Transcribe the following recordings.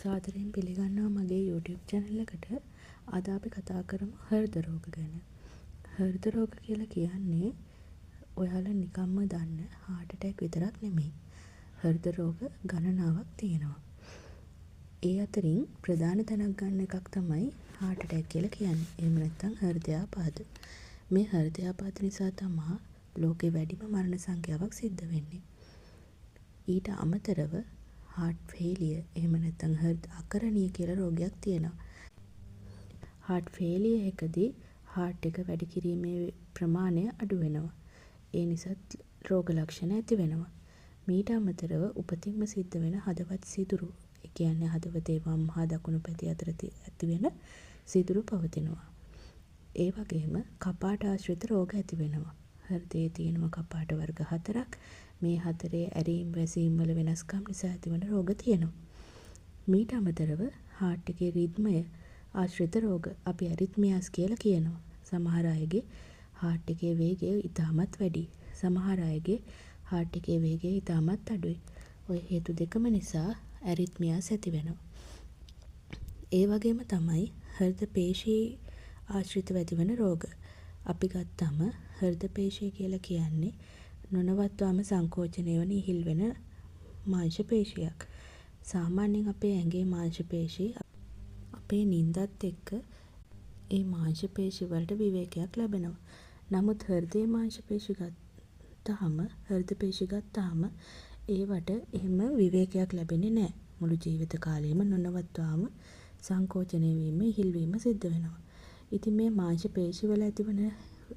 සාදරයෙන් පිළිගන්නවා මගේ YouTube channel එකට. අද අපි කතා කරමු හෘද රෝග ගැන. හෘද රෝග කියලා කියන්නේ ඔයාලා නිකම්ම දන්න heart attack විතරක් නෙමෙයි. හෘද රෝග ගණනාවක් තියෙනවා. ඒ අතරින් ප්‍රධාන තැනක් ගන්න එකක් තමයි heart attack කියලා කියන්නේ. එහෙම නැත්නම් හෘදයාඝාත. මේ හෘදයාඝාත නිසා තමයි ලෝකේ වැඩිම මරණ සංඛ්‍යාවක් සිද්ධ වෙන්නේ. ඊට අමතරව heart failure එහෙම නැත්නම් හෘද අකරණීය කියලා රෝගයක් තියෙනවා. heart failure එකදී heart එක වැඩි කිරීමේ ප්‍රමාණය අඩු වෙනවා. ඒ නිසා රෝග ලක්ෂණ ඇති වෙනවා. මීට අමතරව උපතින්ම සිද්ධ වෙන හදවත් සිදුරු, ඒ කියන්නේ හදවතේ වම් හා දකුණු පැති අතර ඇති වෙන සිදුරු පවතිනවා. ඒ වගේම කපාට ආශ්‍රිත රෝග ඇති වෙනවා. හෘදයේ තියෙනවා කපාට වර්ග 4ක්. මේ හතරේ ඇරීම් වැසීම් වල වෙනස්කම් නිසා ඇතිවන රෝග තියෙනවා. මීට අමතරව heart එකේ රිද්මය ආශ්‍රිත රෝග අපි ඇරිත්මියාස් කියලා කියනවා. සමහර අයගේ heart එකේ වේගය ඉතාමත් වැඩි. සමහර අයගේ heart එකේ වේගය ඉතාමත් අඩුයි. ওই හේතු දෙකම නිසා ඇරිත්මියාස් ඇති වෙනවා. ඒ වගේම තමයි හෘද පේශී ආශ්‍රිතව ඇතිවන රෝග. අපි ගත්තම හෘද පේශිය කියලා කියන්නේ නොනවත්වාම සංකෝචනය වන ඉහිල් වෙන මාංශ පේශියක්. සාමාන්‍යයෙන් අපේ ඇඟේ මාංශ පේශි අපේ නිින්දත් එක්ක ඒ මාංශ පේශි වලට විවේකයක් ලැබෙනවා. නමුත් හෘදයේ මාංශ පේශි ගත්තාම ඒවට එහෙම විවේකයක් ලැබෙන්නේ නැහැ. මුළු ජීවිත කාලෙම නොනවත්වාම සංකෝචනය වීම, ඉහිල් වීම සිද්ධ වෙනවා. ඉතින් මේ මාංශ පේශි වල ඇතිවන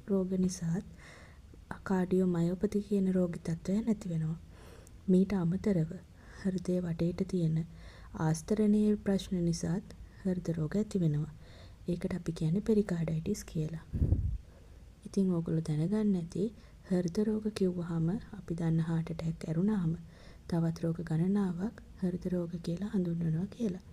රෝග නිසාත් කාඩියෝමයොපති කියන රෝගී තත්ත්වයන් ඇති වෙනවා. මීට අමතරව හෘදයේ වටේට තියෙන ආස්තරණයේ ප්‍රශ්න නිසාත් හෘද රෝග ඇති වෙනවා. ඒකට අපි කියන්නේ පෙරිකාඩයිටිස් කියලා. ඉතින් ඕගොල්ලෝ දැනගන්න ඇති හෘද රෝග කිව්වහම අපි දන්න heart attack ඇරුණාම තවත් රෝග ගණනාවක් හෘද රෝග කියලා හඳුන්වනවා කියලා.